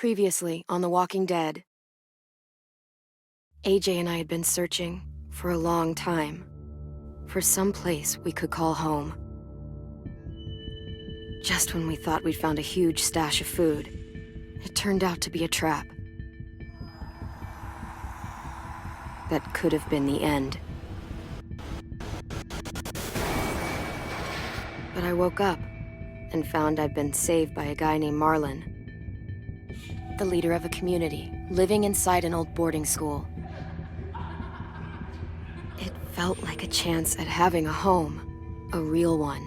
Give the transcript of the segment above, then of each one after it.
Previously on The Walking Dead, AJ and I had been searching for a long time for some place we could call home. Just when we thought we'd found a huge stash of food, it turned out to be a trap. That could have been the end. But I woke up and found I'd been saved by a guy named Marlon, the leader of a community living inside an old boarding school. It felt like a chance at having a home, a real one.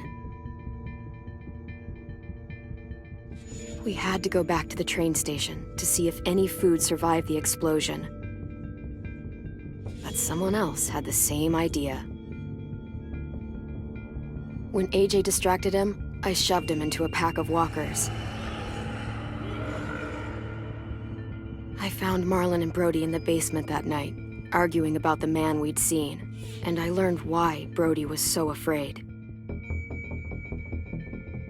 We had to go back to the train station to see if any food survived the explosion. But someone else had the same idea. When AJ distracted him, I shoved him into a pack of walkers. I found Marlon and Brody in the basement that night, arguing about the man we'd seen, and I learned why Brody was so afraid.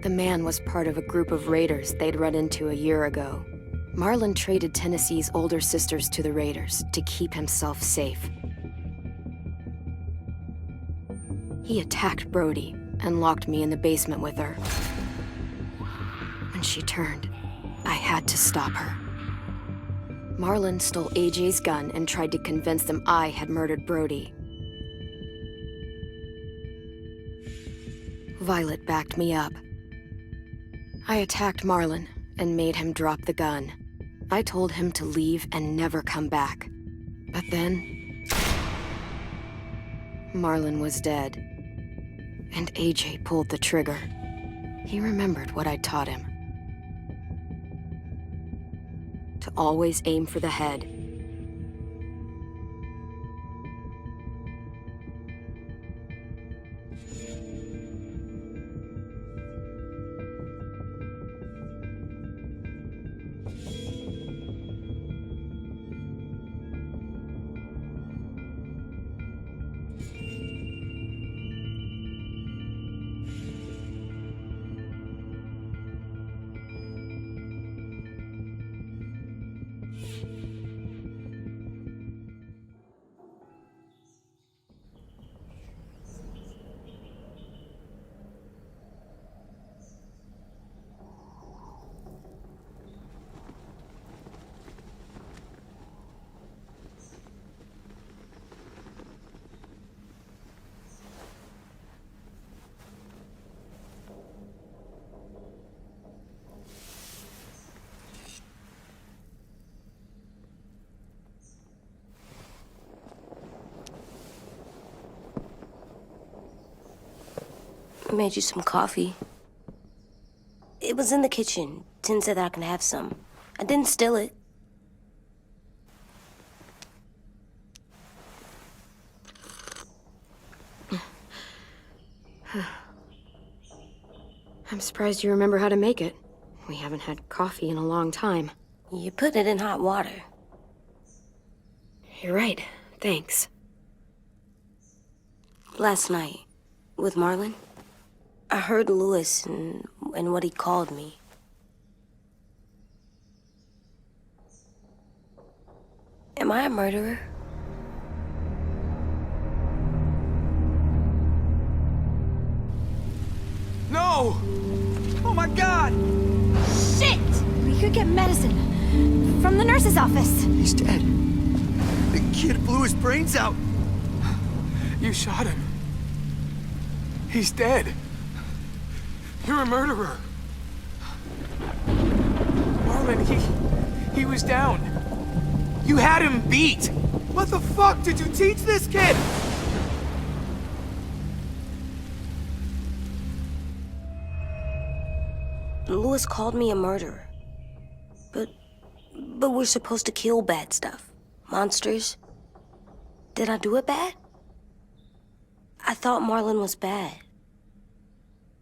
The man was part of a group of raiders they'd run into a year ago. Marlon traded Tennessee's older sisters to the raiders to keep himself safe. He attacked Brody and locked me in the basement with her. When she turned, I had to stop her. Marlon stole AJ's gun and tried to convince them I had murdered Brody. Violet backed me up. I attacked Marlon and made him drop the gun. I told him to leave and never come back. But then, Marlon was dead, and AJ pulled the trigger. He remembered what I'd taught him. To always aim for the head. I made you some coffee. It was in the kitchen. Tin said that I can have some. I didn't steal it. I'm surprised you remember how to make it. We haven't had coffee in a long time. You put it in hot water. You're right. Thanks. Last night, with Marlon, I heard Lewis and what he called me. Am I a murderer? No! Oh my God! Shit! We could get medicine from the nurse's office. He's dead. The kid blew his brains out. You shot him. He's dead. You're a murderer. Marlon, he was down. You had him beat. What the fuck did you teach this kid? Lewis called me a murderer. But we're supposed to kill bad stuff. Monsters. Did I do it bad? I thought Marlon was bad.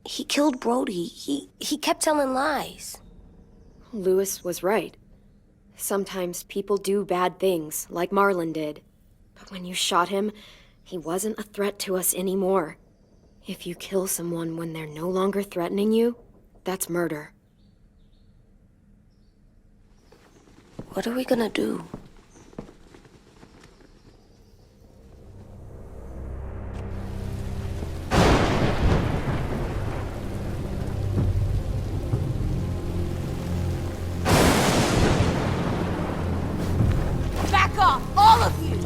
He killed Brody. He kept telling lies. Lewis was right. Sometimes people do bad things, like Marlon did. But when you shot him, he wasn't a threat to us anymore. If you kill someone when they're no longer threatening you, that's murder. What are we gonna do? Back off, all of you!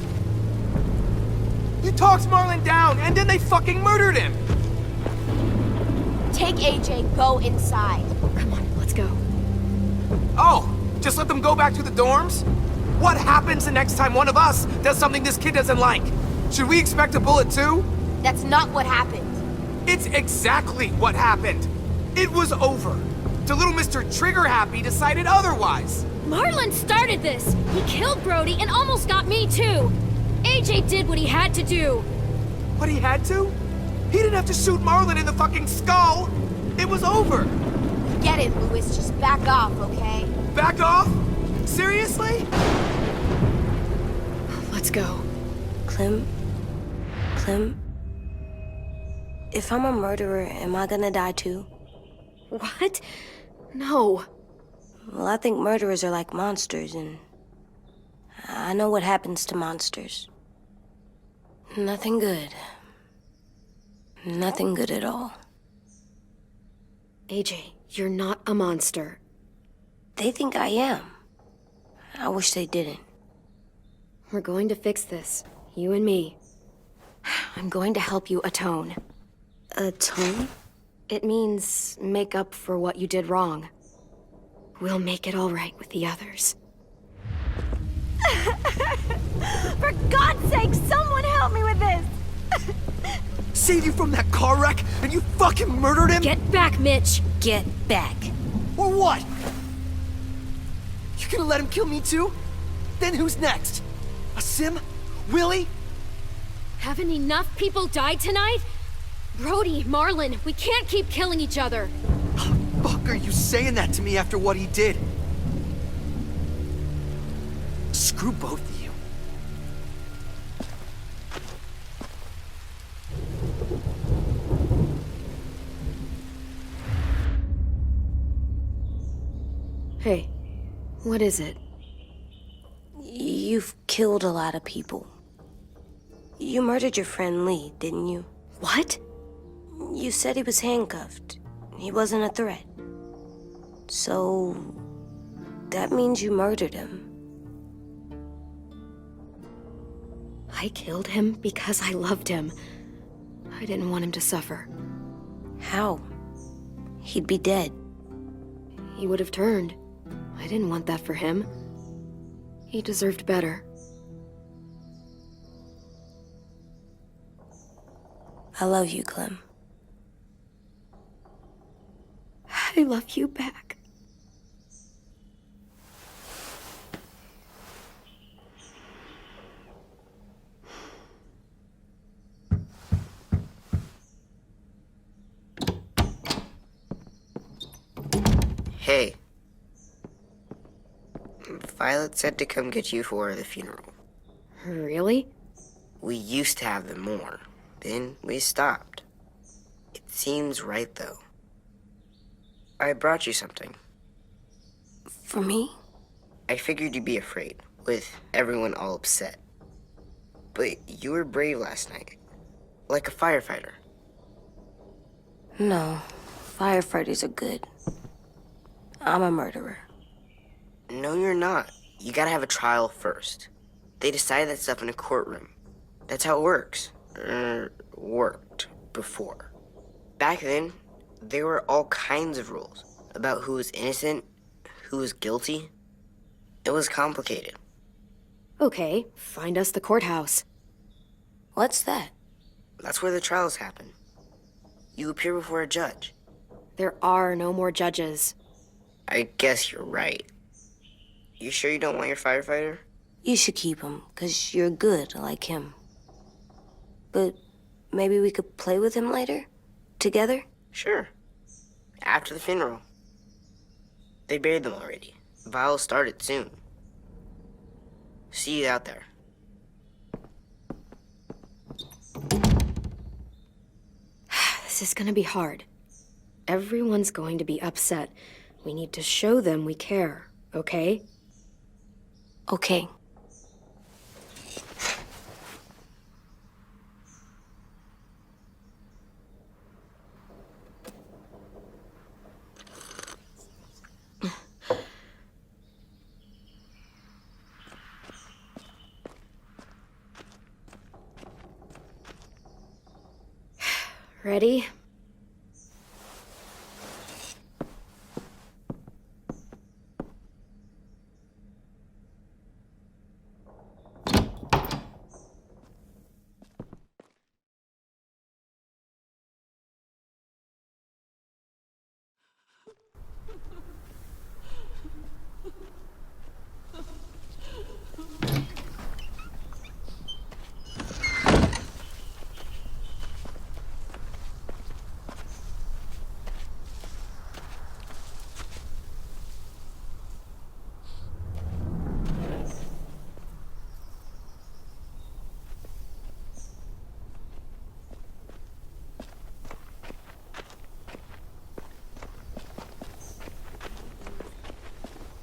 You talked Marlon down, and then they fucking murdered him! Take AJ, go inside. Come on, let's go. Oh, just let them go back to the dorms? What happens the next time one of us does something this kid doesn't like? Should we expect a bullet too? That's not what happened. It's exactly what happened. It was over. The little Mr. Trigger Happy decided otherwise. Marlon started this! He killed Brody and almost got me too! AJ did what he had to do! But he had to? He didn't have to shoot Marlon in the fucking skull! It was over! Get it, Louis, just back off, okay? Back off? Seriously? Let's go. Clem? If I'm a murderer, am I gonna die too? What? No. Well, I think murderers are like monsters, and I know what happens to monsters. Nothing good. Nothing good at all. AJ, you're not a monster. They think I am. I wish they didn't. We're going to fix this. You and me. I'm going to help you atone. Atone? It means make up for what you did wrong. We'll make it all right with the others. For God's sake, someone help me with this! Saved you from that car wreck, and you fucking murdered him? Get back, Mitch! Get back. Or what? You gonna let him kill me too? Then who's next? A Sim? Willie? Haven't enough people died tonight? Brody, Marlon, we can't keep killing each other. Fuck are you saying that to me after what he did? Screw both of you. Hey, what is it? You've killed a lot of people. You murdered your friend Lee, didn't you? What? You said he was handcuffed. He wasn't a threat. So, that means you murdered him. I killed him because I loved him. I didn't want him to suffer. How? He'd be dead. He would have turned. I didn't want that for him. He deserved better. I love you, Clem. I love you back. Hey. Violet said to come get you for the funeral. Really? We used to have them more. Then we stopped. It seems right, though. I brought you something. For me? I figured you'd be afraid, with everyone all upset. But you were brave last night. Like a firefighter. No. Firefighters are good. I'm a murderer. No, you're not. You gotta have a trial first. They decide that stuff in a courtroom. That's how it works. Worked before. Back then, there were all kinds of rules about who was innocent, who was guilty. It was complicated. Okay, find us the courthouse. What's that? That's where the trials happen. You appear before a judge. There are no more judges. I guess you're right. You sure you don't want your firefighter? You should keep him, 'cause you're good like him. But maybe we could play with him later? Together? Sure. After the funeral. They buried them already. Vile'll start it soon. See you out there. This is gonna be hard. Everyone's going to be upset. We need to show them we care, okay? Okay. Ready?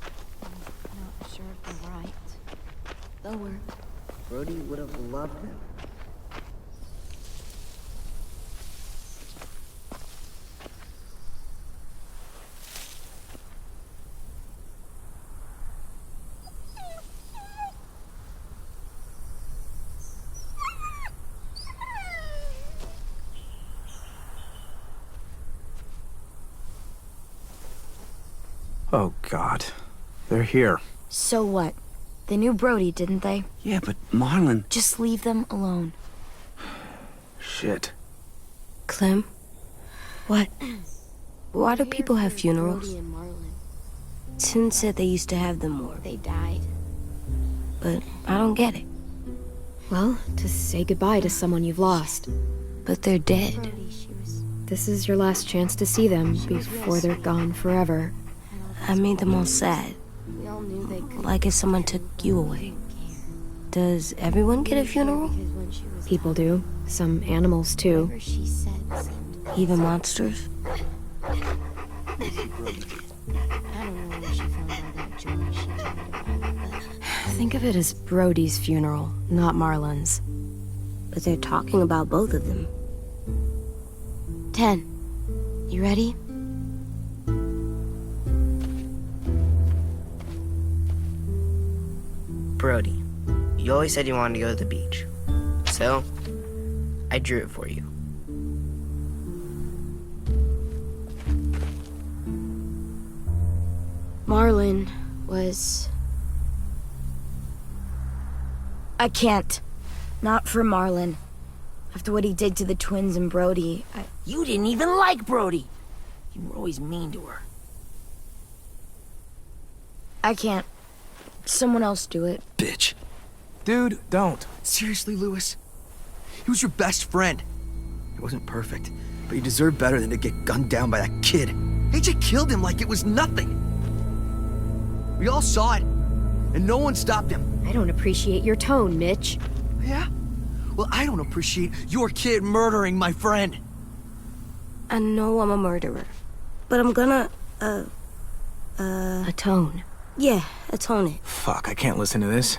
Not sure if they're right. They'll work. Brody would have loved them. Oh, God. They're here. So what? They knew Brody, didn't they? Yeah, but Marlon... Just leave them alone. Shit. Clem? What? Why do people have funerals? Brody and Marlon. Tin said they used to have them more, They died. but I don't get it. Well, to say goodbye to someone you've lost. But they're dead. This is your last chance to see them before they're gone forever. I made them all sad. We all knew they could. Like if someone took you away. Does everyone get a funeral? People do. Some animals, too. Even monsters? Think of it as Brody's funeral, not Marlon's. But they're talking about both of them. 10. You ready? Brody, you always said you wanted to go to the beach. So, I drew it for you. Marlon was... I can't. Not for Marlon. After what he did to the twins and Brody, You didn't even like Brody. You were always mean to her. I can't. Someone else do it. Bitch. Dude, don't. Seriously, Lewis? He was your best friend. He wasn't perfect, but you deserve better than to get gunned down by that kid. AJ killed him like it was nothing. We all saw it, and no one stopped him. I don't appreciate your tone, Mitch. Yeah? Well, I don't appreciate your kid murdering my friend. I know I'm a murderer. But I'm gonna, Atone. yeah, atone it. Fuck, I can't listen to this.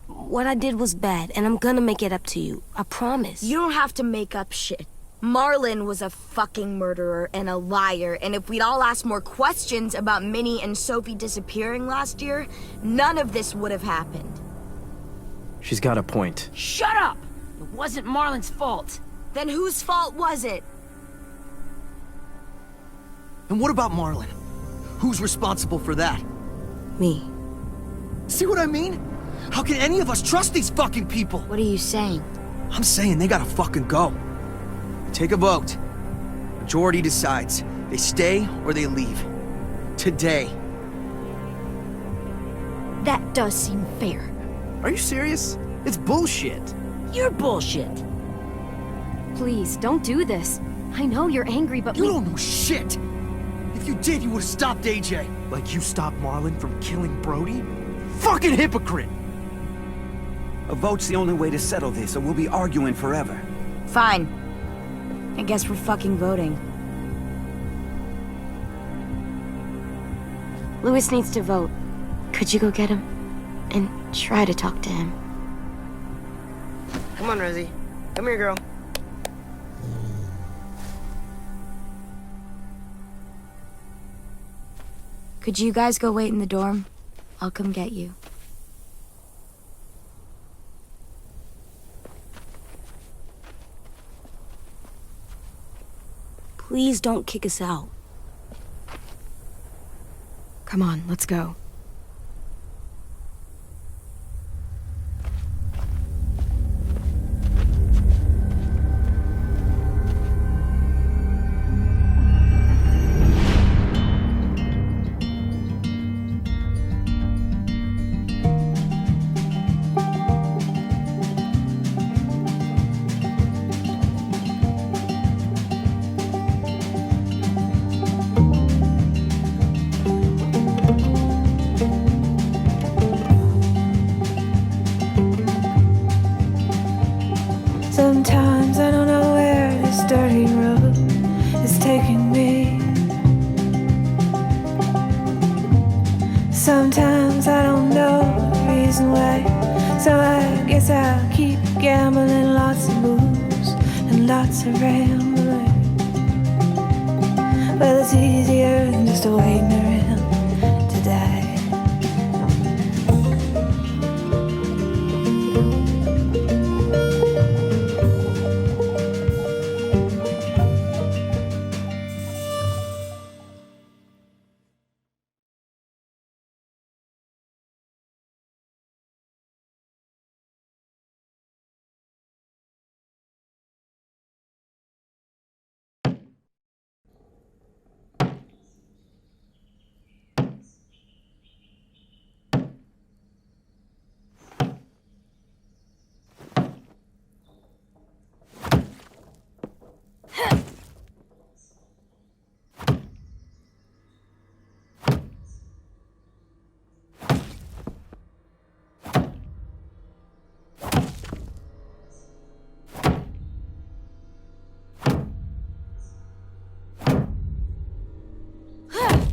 What I did was bad, and I'm gonna make it up to you. I promise. You don't have to make up shit. Marlon was a fucking murderer and a liar, and if we'd all asked more questions about Minnie and Sophie disappearing last year, none of this would have happened. She's got a point. Shut up! It wasn't Marlon's fault. Then whose fault was it? And what about Marlon? Who's responsible for that? Me. See what I mean? How can any of us trust these fucking people? What are you saying? I'm saying they gotta fucking go. Take a vote. Majority decides. They stay or they leave. Today. That does seem fair. Are you serious? It's bullshit. You're bullshit. Please, don't do this. I know you're angry, but You don't know shit! If you did, you would've stopped AJ. Like you stopped Marlon from killing Brody? Fucking hypocrite! A vote's the only way to settle this, or we'll be arguing forever. Fine. I guess we're fucking voting. Louis needs to vote. Could you go get him? And try to talk to him. Come on, Rosie. Come here, girl. Could you guys go wait in the dorm? I'll come get you. Please don't kick us out. Come on, let's go. Sometimes I don't know where this dirty road is taking me. Sometimes I don't know the reason why, so I guess I'll keep gambling, lots of moves and lots of rambling. Well, it's easier than just waiting around to die.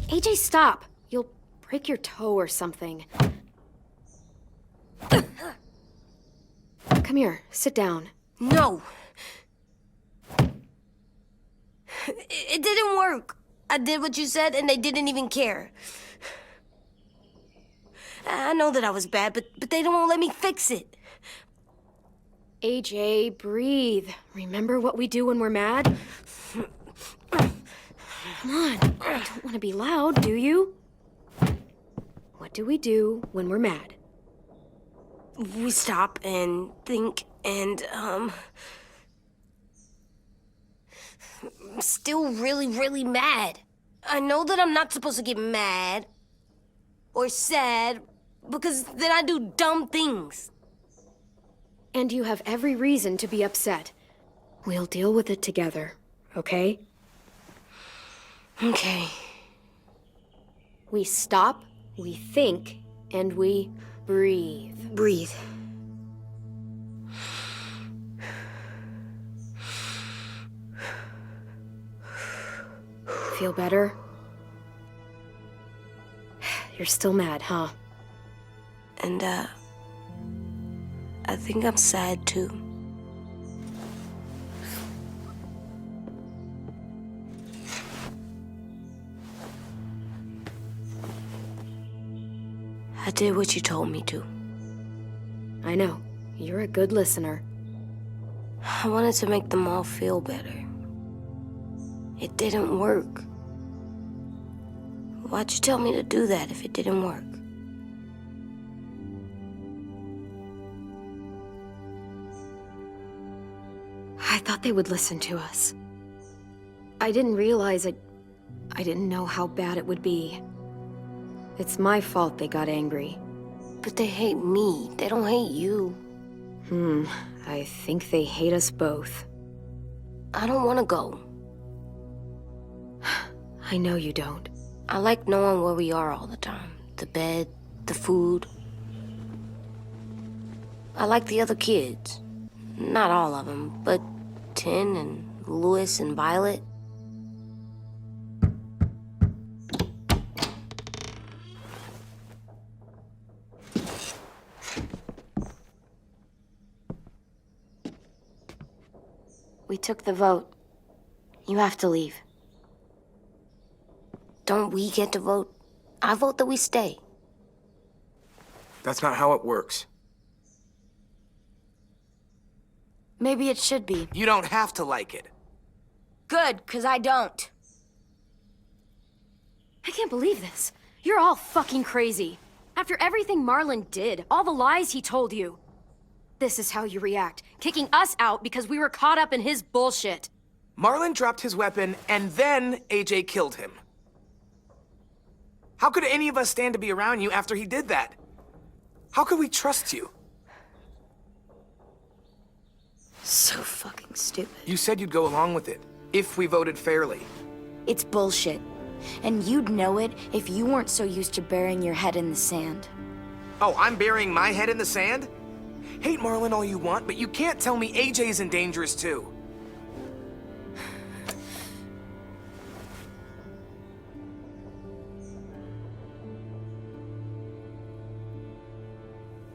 AJ, stop! You'll break your toe or something. Come here, sit down. No! It didn't work. I did what you said and they didn't even care. I know that I was bad, but they don't let me fix it. AJ, breathe. Remember what we do when we're mad? Come on, you don't want to be loud, do you? What do we do when we're mad? We stop and think and, I'm still really, really mad. I know that I'm not supposed to get mad or sad because then I do dumb things. And you have every reason to be upset. We'll deal with it together, okay? Okay. We stop, we think, and we breathe. Breathe. Feel better? You're still mad, huh? And, I think I'm sad too. I did what you told me to. I know. You're a good listener. I wanted to make them all feel better. It didn't work. Why'd you tell me to do that if it didn't work? I thought they would listen to us. I didn't realize I didn't know how bad it would be. It's my fault they got angry. But they hate me. They don't hate you. I think they hate us both. I don't want to go. I know you don't. I like knowing where we are all the time. The bed, the food. I like the other kids. Not all of them, but Tin and Louis and Violet. We took the vote. You have to leave. Don't we get to vote? I vote that we stay. That's not how it works. Maybe it should be. You don't have to like it. Good, 'cause I don't. I can't believe this. You're all fucking crazy. After everything Marlon did, all the lies he told you. This is how you react, kicking us out because we were caught up in his bullshit. Marlon dropped his weapon, and then AJ killed him. How could any of us stand to be around you after he did that? How could we trust you? So fucking stupid. You said you'd go along with it, if we voted fairly. It's bullshit. And you'd know it if you weren't so used to burying your head in the sand. Oh, I'm burying my head in the sand? Hate Marlon all you want, but you can't tell me AJ's in dangerous too.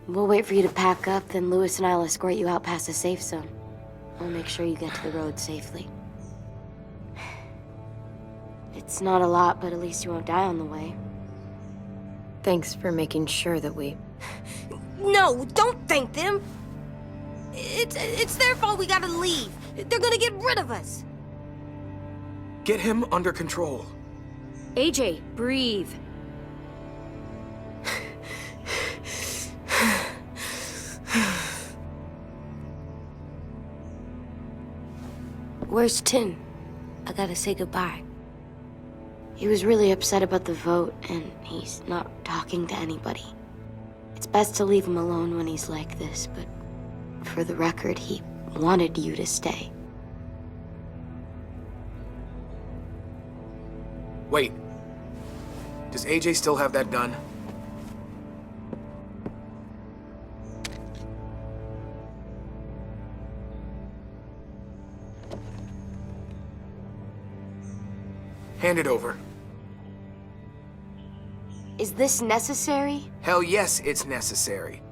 We'll wait for you to pack up, then Lewis and I'll escort you out past the safe zone. We'll make sure you get to the road safely. It's not a lot, but at least you won't die on the way. Thanks for making sure that we... No, don't thank them. It's their fault we gotta leave. They're gonna get rid of us. Get him under control. AJ, breathe. Where's Tin? I gotta say goodbye. He was really upset about the vote, and he's not talking to anybody. It's best to leave him alone when he's like this, but for the record, he wanted you to stay. Wait. Does AJ still have that gun? Hand it over. Is this necessary? Hell yes, it's necessary.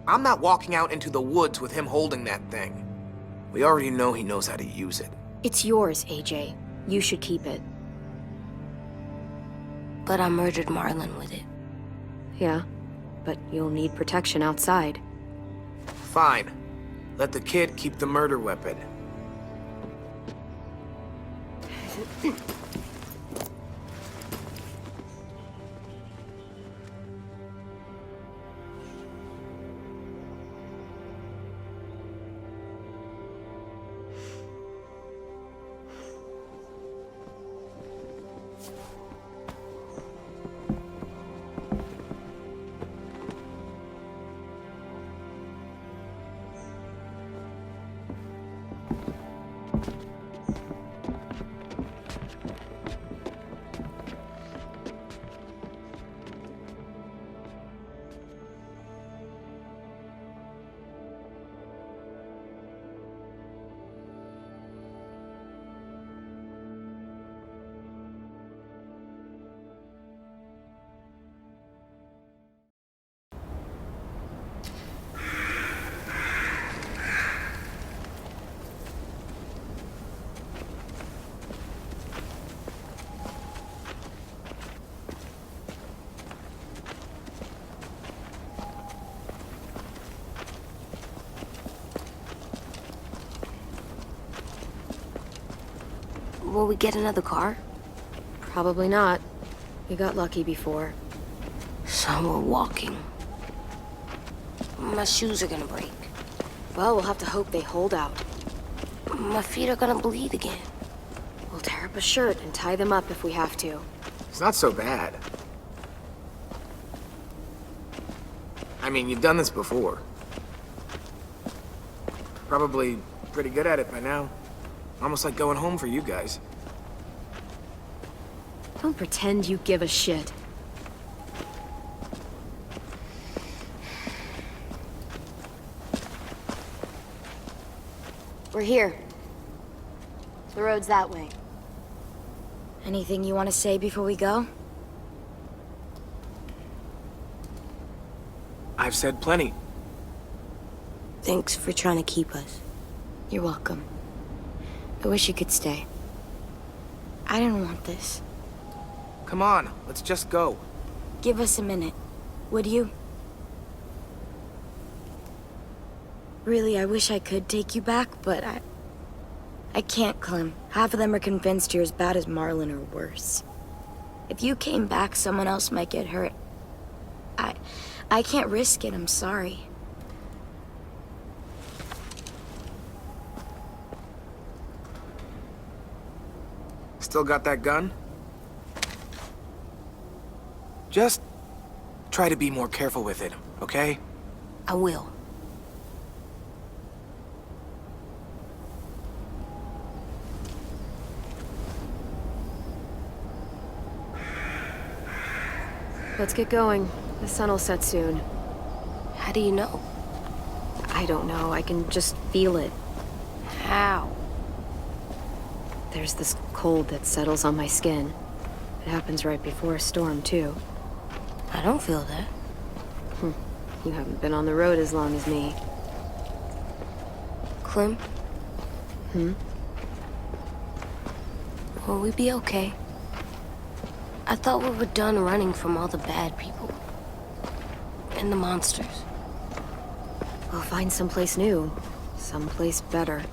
I'm not walking out into the woods with him holding that thing. We already know he knows how to use it. It's yours, AJ. You should keep it. But I murdered Marlon with it. Yeah, but you'll need protection outside. Fine. Let the kid keep the murder weapon. Will we get another car? Probably not. We got lucky before. So we're walking. My shoes are gonna break. Well, we'll have to hope they hold out. My feet are gonna bleed again. We'll tear up a shirt and tie them up if we have to. It's not so bad. I mean, you've done this before. Probably pretty good at it by now. Almost like going home for you guys. Don't pretend you give a shit. We're here. The road's that way. Anything you want to say before we go? I've said plenty. Thanks for trying to keep us. You're welcome. I wish you could stay. I didn't want this. Come on, let's just go. Give us a minute, would you? Really, I wish I could take you back, but I can't, Clem. Half of them are convinced you're as bad as Marlon or worse. If you came back, someone else might get hurt. I can't risk it, I'm sorry. Still got that gun? Just try to be more careful with it, okay? I will. Let's get going. The sun'll set soon. How do you know? I don't know. I can just feel it. How? There's this cold that settles on my skin. It happens right before a storm, too. I don't feel that. You haven't been on the road as long as me. Clem? Will we be okay? I thought we were done running from all the bad people. And the monsters. We'll find someplace new. Someplace better.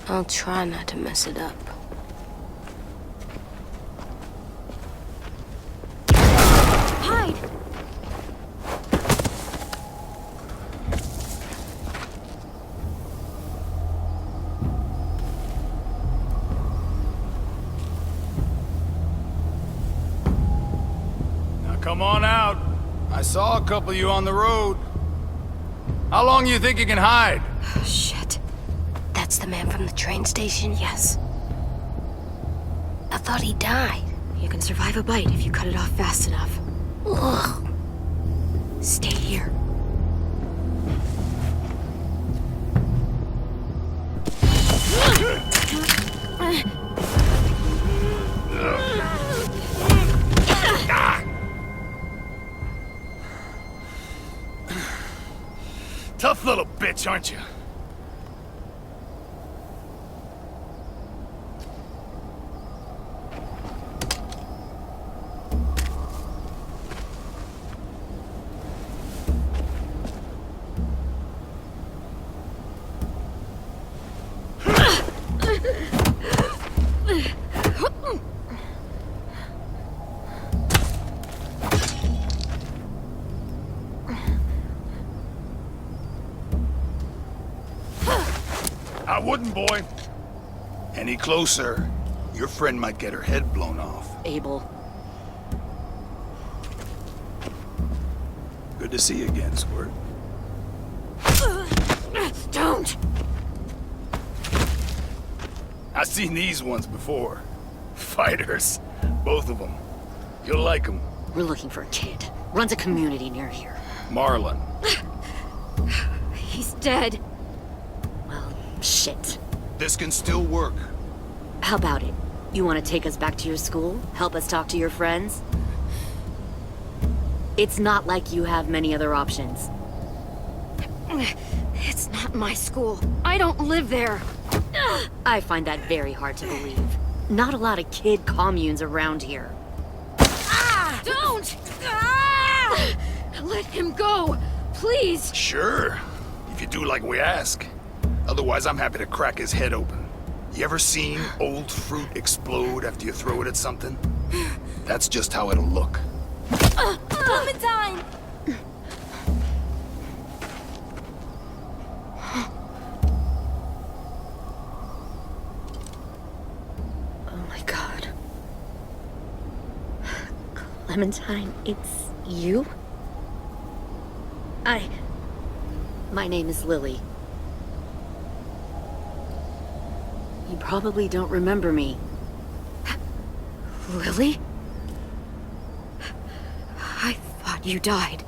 I'll try not to mess it up. Hide! Now come on out. I saw a couple of you on the road. How long you think you can hide? Shit. That's the man from the train station? Yes. I thought he died. You can survive a bite if you cut it off fast enough. Ugh. Stay here. Tough little bitch, aren't you? I wouldn't, boy. Any closer, your friend might get her head blown off. Abel. Good to see you again, Squirt. Don't! I've seen these ones before. Fighters. Both of them. You'll like them. We're looking for a kid. Runs a community near here. Marlon. He's dead. Well, shit. This can still work. How about it? You want to take us back to your school? Help us talk to your friends? It's not like you have many other options. It's not my school. I don't live there. I find that very hard to believe. Not a lot of kid communes around here. Don't! Let him go, please. Sure. If you do like we ask. Otherwise, I'm happy to crack his head open. You ever seen old fruit explode after you throw it at something? That's just how it'll look. Clementine! Oh my god. Clementine, it's you? My name is Lily. You probably don't remember me. Lily? I thought you died.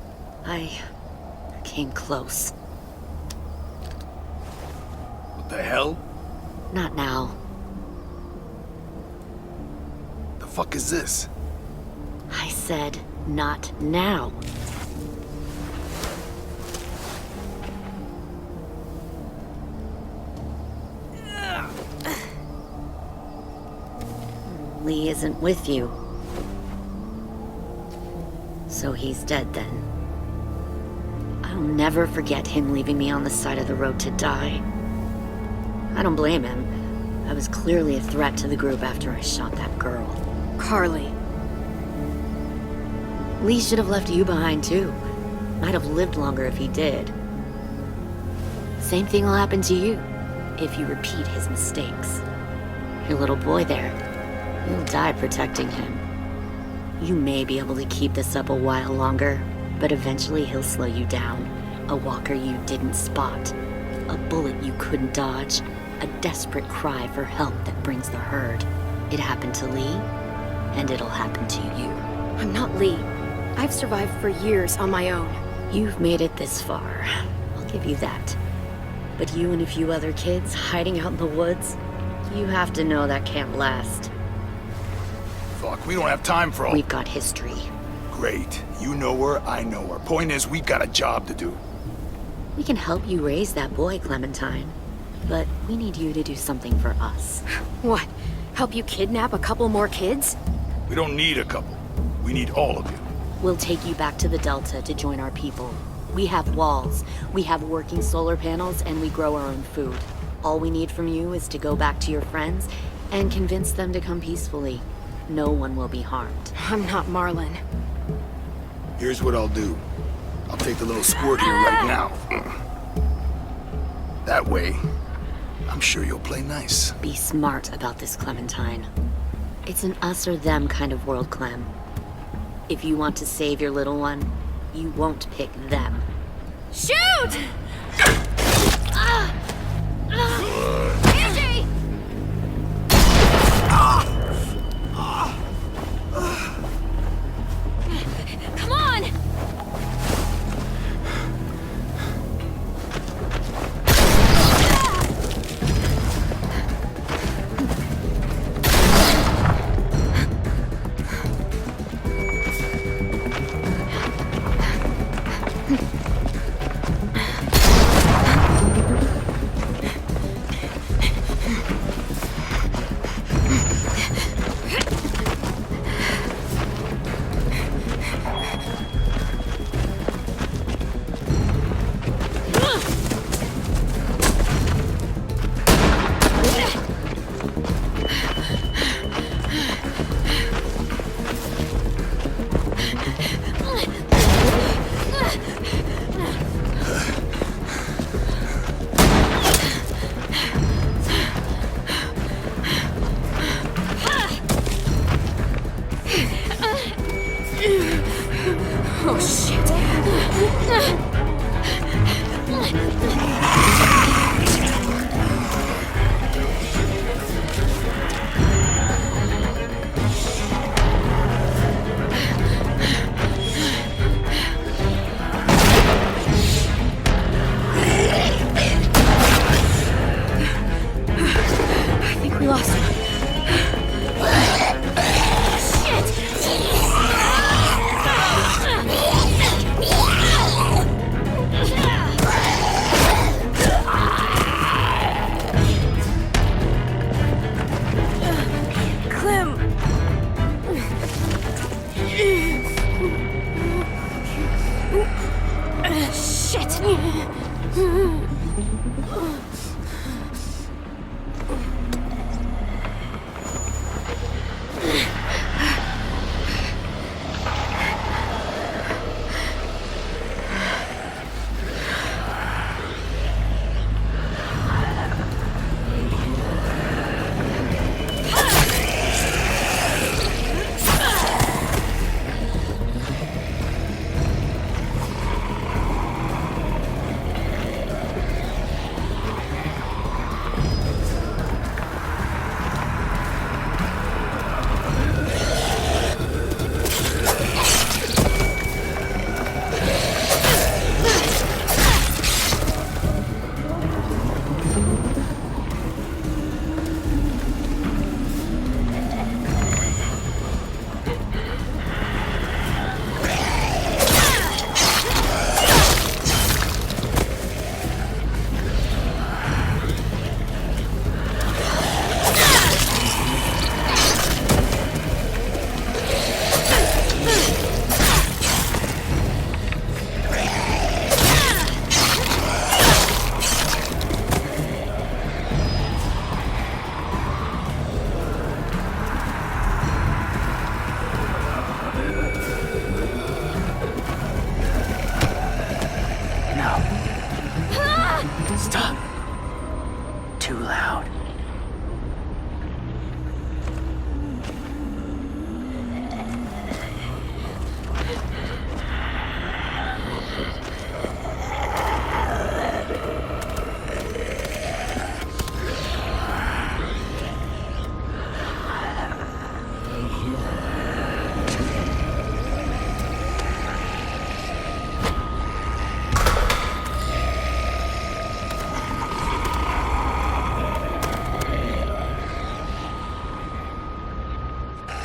I came close. What the hell? Not now. The fuck is this? I said, not now. Lee isn't with you. So he's dead then. I'll never forget him leaving me on the side of the road to die. I don't blame him. I was clearly a threat to the group after I shot that girl. Carly. Lee should have left you behind too. Might have lived longer if he did. Same thing will happen to you if you repeat his mistakes. Your little boy there, you'll die protecting him. You may be able to keep this up a while longer, but eventually he'll slow you down. A walker you didn't spot. A bullet you couldn't dodge. A desperate cry for help that brings the herd. It happened to Lee, and it'll happen to you. I'm not Lee. I've survived for years on my own. You've made it this far. I'll give you that. But you and a few other kids hiding out in the woods, you have to know that can't last. Fuck, we don't have time for all... We've got history. Great. You know her, I know her. Point is, we've got a job to do. We can help you raise that boy, Clementine. But we need you to do something for us. What? Help you kidnap a couple more kids? We don't need a couple. We need all of you. We'll take you back to the Delta to join our people. We have walls, we have working solar panels, and we grow our own food. All we need from you is to go back to your friends and convince them to come peacefully. No one will be harmed. I'm not Marlon. Here's what I'll do. I'll take the little squirt here right now. That way, I'm sure you'll play nice. Be smart about this, Clementine. It's an us or them kind of world, Clem. If you want to save your little one, you won't pick them. Shoot! Angie! Come on!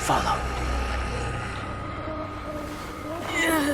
follow. There.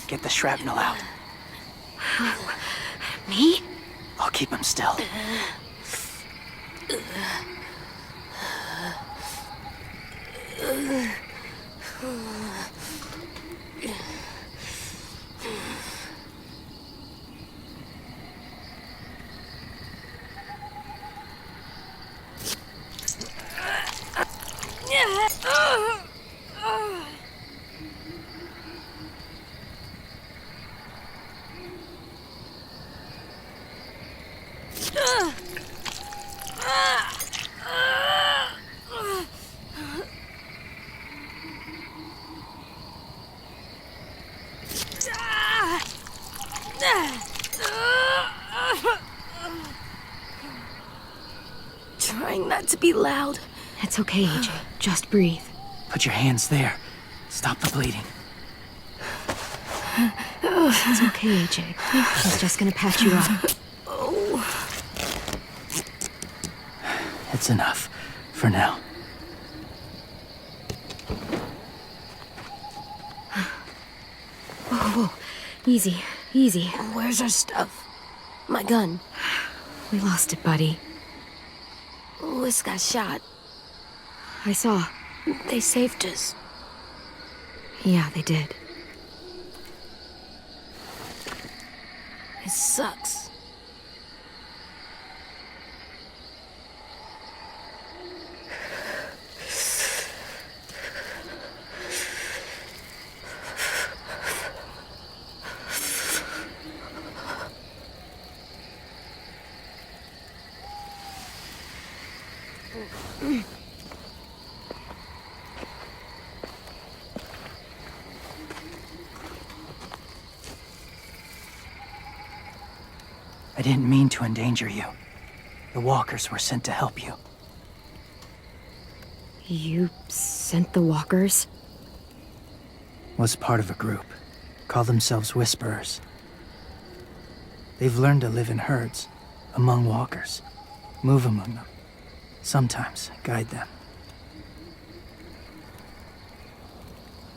Get the shrapnel out. Me? I'll keep him still. Trying not to be loud. It's okay, AJ. Just breathe. Put your hands there. Stop the bleeding. It's okay, AJ. I was just gonna patch you up. It's enough. For now. Whoa, whoa. Easy, easy. Where's our stuff? My gun. We lost it, buddy. Lewis got shot. I saw. They saved us. Yeah, they did. It sucks. I didn't mean to endanger you. The walkers were sent to help you. You sent the walkers? Was part of a group. Call themselves Whisperers. They've learned to live in herds, among walkers. Move among them. Sometimes guide them.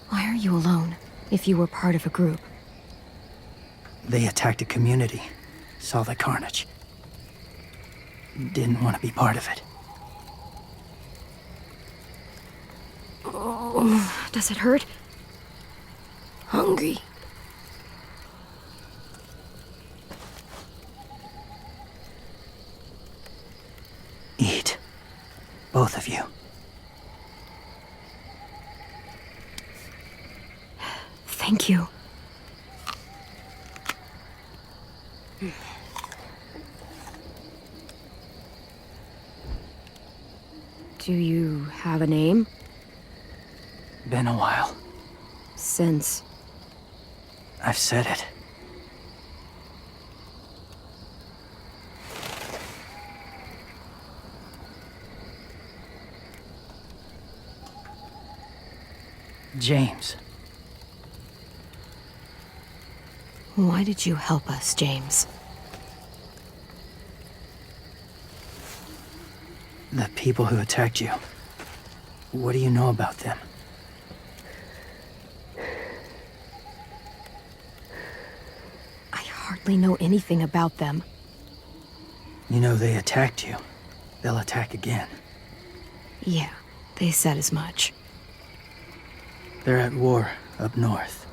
Why are you alone, if you were part of a group? They attacked a community. Saw the carnage. Didn't want to be part of it. Does it hurt? Hungry. Eat. Both of you. Thank you. Do you have a name? Been a while. Since? I've said it. James. Why did you help us, James? The people who attacked you. What do you know about them? I hardly know anything about them. You know they attacked you, they'll attack again. Yeah, they said as much. They're at war up north.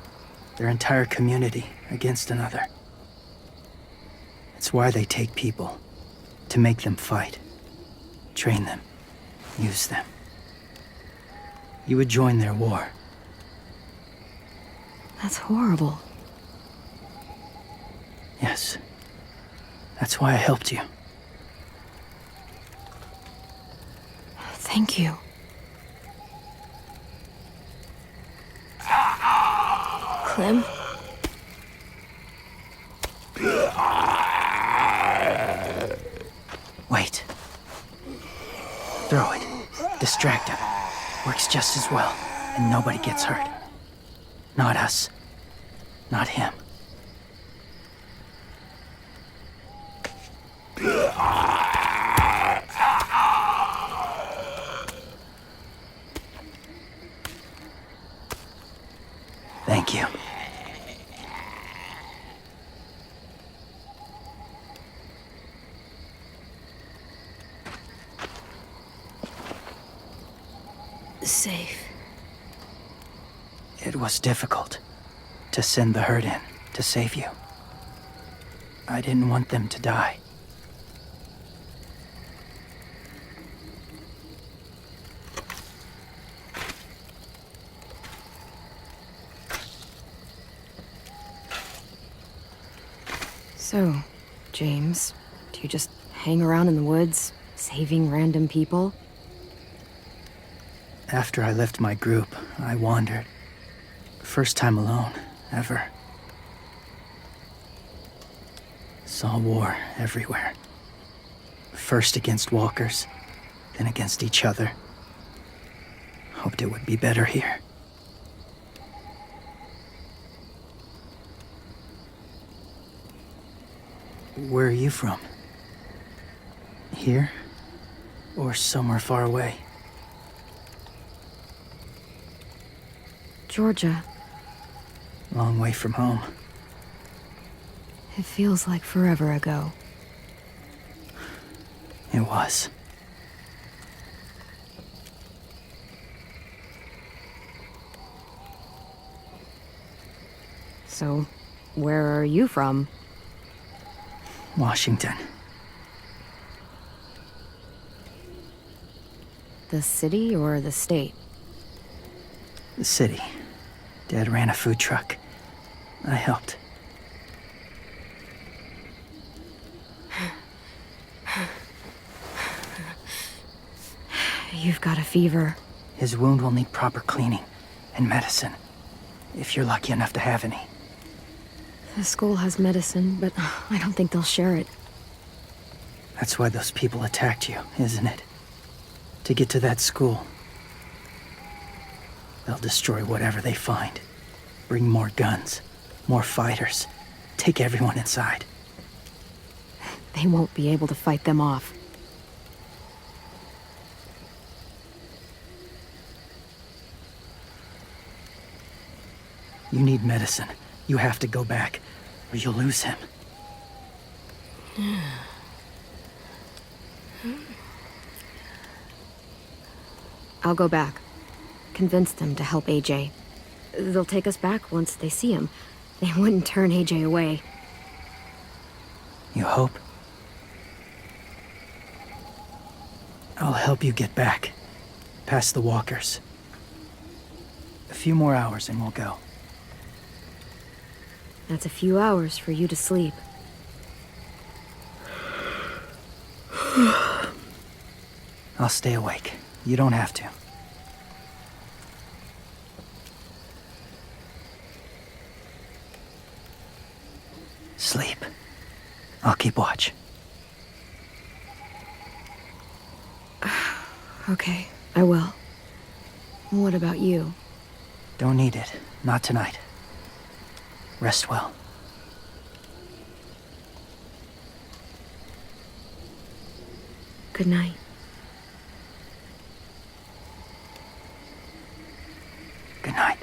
Their entire community against another. It's why they take people. To make them fight. Train them. Use them. You would join their war. That's horrible. Yes. That's why I helped you. Thank you. Clem? Wait. Throw it. Distract him. Works just as well, and nobody gets hurt. Not us. Not him. Thank you. Safe. It was difficult to send the herd in to save you. I didn't want them to die. So, James, do you just hang around in the woods, saving random people? After I left my group, I wandered. First time alone, ever. Saw war everywhere. First against walkers, then against each other. Hoped it would be better here. Where are you from? Here? Or somewhere far away? Georgia. Long way from home. It feels like forever ago. It was. So, where are you from? Washington. The city or the state? The city. Dad ran a food truck. I helped. You've got a fever. His wound will need proper cleaning and medicine, if you're lucky enough to have any. The school has medicine, but I don't think they'll share it. That's why those people attacked you, isn't it? To get to that school. They'll destroy whatever they find. Bring more guns, more fighters. Take everyone inside. They won't be able to fight them off. You need medicine. You have to go back, or you'll lose him. I'll go back. Convince them to help AJ. They'll take us back once they see him. They wouldn't turn AJ away. You hope? I'll help you get back. Past the walkers. A few more hours and we'll go. That's a few hours for you to sleep. I'll stay awake. You don't have to. Sleep. I'll keep watch. Okay, I will. What about you? Don't need it. Not tonight. Rest well. Good night. Good night.